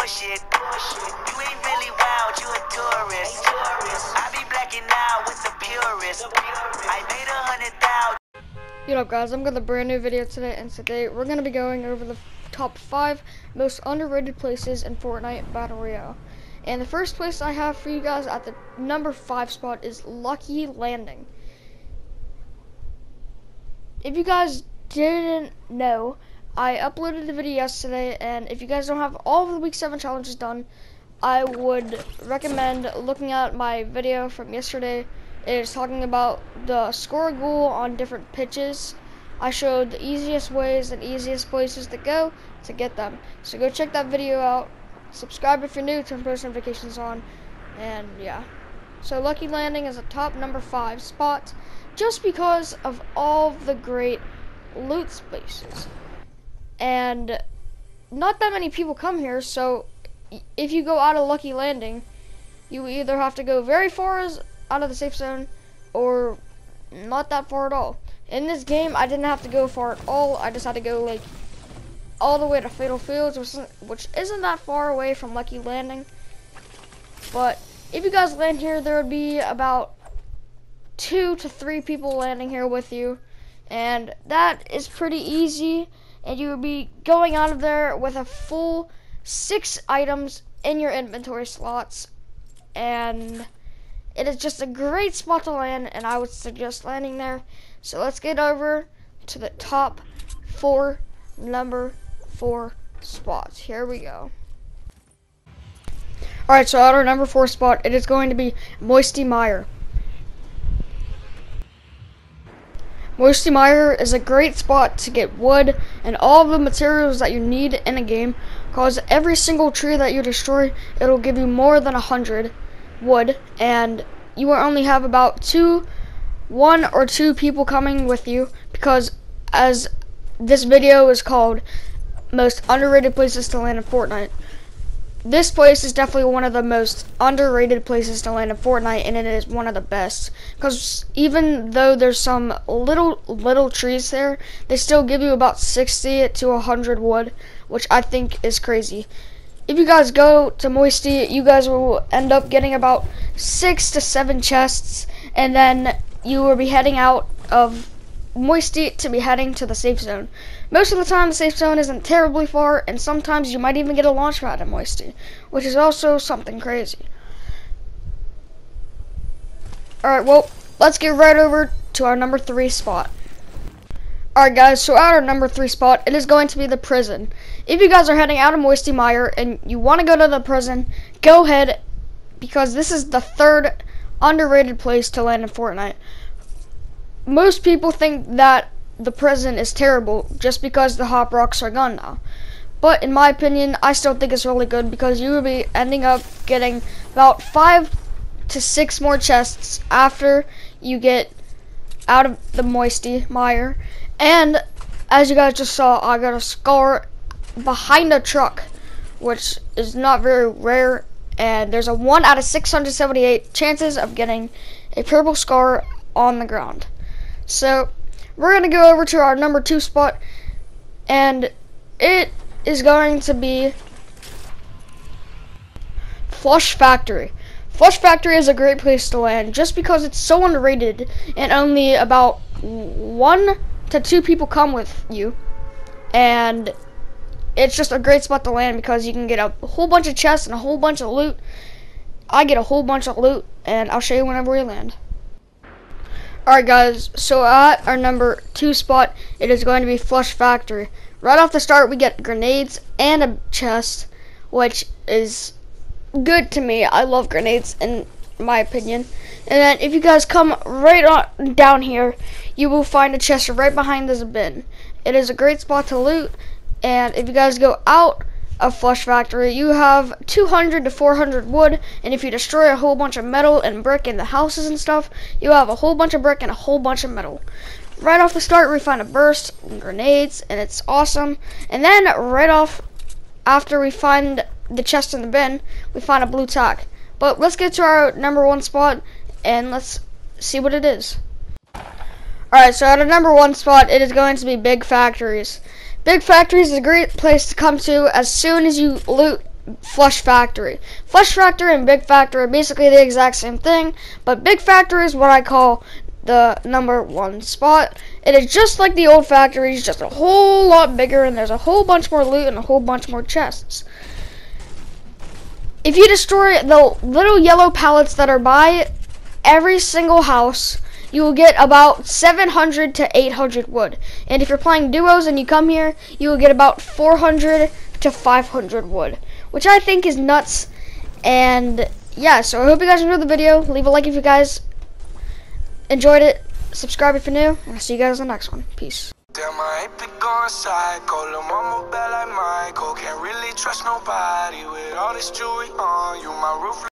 bullshit. You ain't really wild, you a tourist. I be blacking out with the purist. I made 100,000. What up, guys? I'm got a brand new video today, and today we're going to be going over the top 5 most underrated places in Fortnite Battle Royale. And the first place I have for you guys at the number 5 spot is Lucky Landing. If you guys didn't know, I uploaded the video yesterday, and if you guys don't have all of the week 7 challenges done, I would recommend looking at my video from yesterday. It is talking about the score a goal on different pitches. I showed the easiest ways and easiest places to go to get them. So go check that video out. Subscribe if you're new, turn post notifications on, and yeah. So Lucky Landing is a top number 5 spot just because of all the great loot spaces. And not that many people come here, so if you go out of Lucky Landing, you either have to go very far out of the safe zone or not that far at all. In this game, I didn't have to go far at all. I just had to go like all the way to Fatal Fields, which isn't that far away from Lucky Landing. But if you guys land here, there would be about 2 to 3 people landing here with you, and that is pretty easy. And you would be going out of there with a full 6 items in your inventory slots, and it is just a great spot to land, and I would suggest landing there. So let's get over to the top 4 number 4 spots. Here we go. Alright, so at our number 4 spot, it is going to be Moisty Mire. Moisty Mire is a great spot to get wood and all of the materials that you need in a game, because every single tree that you destroy, it'll give you more than 100 wood, and you will only have about 1 or 2 people coming with you, because as this video is called Most Underrated Places to Land in Fortnite, this place is definitely one of the most underrated places to land in Fortnite, and it is one of the best, because even though there's some little trees there, they still give you about 60 to 100 wood, which I think is crazy. If you guys go to Moisty, you guys will end up getting about 6 to 7 chests, and then you will be heading out of Moisty to be heading to the safe zone. Most of the time, the safe zone isn't terribly far, and sometimes you might even get a launch pad in Moisty, which is also something crazy. Alright, well, let's get right over to our number 3 spot. Alright guys, so at our number 3 spot, it is going to be the prison. If you guys are heading out of Moisty Mire and you want to go to the prison, go ahead, because this is the 3rd underrated place to land in Fortnite. Most people think that the prison is terrible just because the hop rocks are gone now. But in my opinion, I still think it's really good, because you will be ending up getting about 5 to 6 more chests after you get out of the Moisty Mire. And as you guys just saw, I got a scar behind a truck, which is not very rare, and there's a 1 out of 678 chances of getting a purple scar on the ground. So we're going to go over to our number 2 spot, and it is going to be Flush Factory. Flush Factory is a great place to land just because it's so underrated, and only about 1 to 2 people come with you, and it's just a great spot to land because you can get a whole bunch of chests and a whole bunch of loot. I get a whole bunch of loot, and I'll show you whenever we land. Alright guys, so at our number 2 spot, it is going to be Flush Factory. Right off the start, we get grenades and a chest, which is good to me. I love grenades, in my opinion. And then if you guys come right on down here, you will find a chest right behind this bin. It is a great spot to loot, and if you guys go out of Flush Factory, you have 200 to 400 wood, and if you destroy a whole bunch of metal and brick in the houses and stuff, you have a whole bunch of brick and a whole bunch of metal. Right off the start, we find a burst and grenades, and it's awesome. And then right off after we find the chest in the bin, we find a blue tack. But let's get to our number 1 spot, and let's see what it is. Alright, so at our number 1 spot, it is going to be Big Factories. Big Factories is a great place to come to as soon as you loot Flush Factory. Flush Factory and Big Factory are basically the exact same thing, but Big Factory is what I call the #1 spot. It is just like the old factories, just a whole lot bigger, and there's a whole bunch more loot and a whole bunch more chests. If you destroy the little yellow pallets that are by every single house, you will get about 700 to 800 wood. And if you're playing duos and you come here, you will get about 400 to 500 wood, which I think is nuts. And yeah, so I hope you guys enjoyed the video. Leave a like if you guys enjoyed it. Subscribe if you're new, and I'll see you guys in the next one. Peace. Damn, I ain't been going psycho. Lil' mama bad like Michael. Can't really trust nobody with all this jewelry on you. My roof.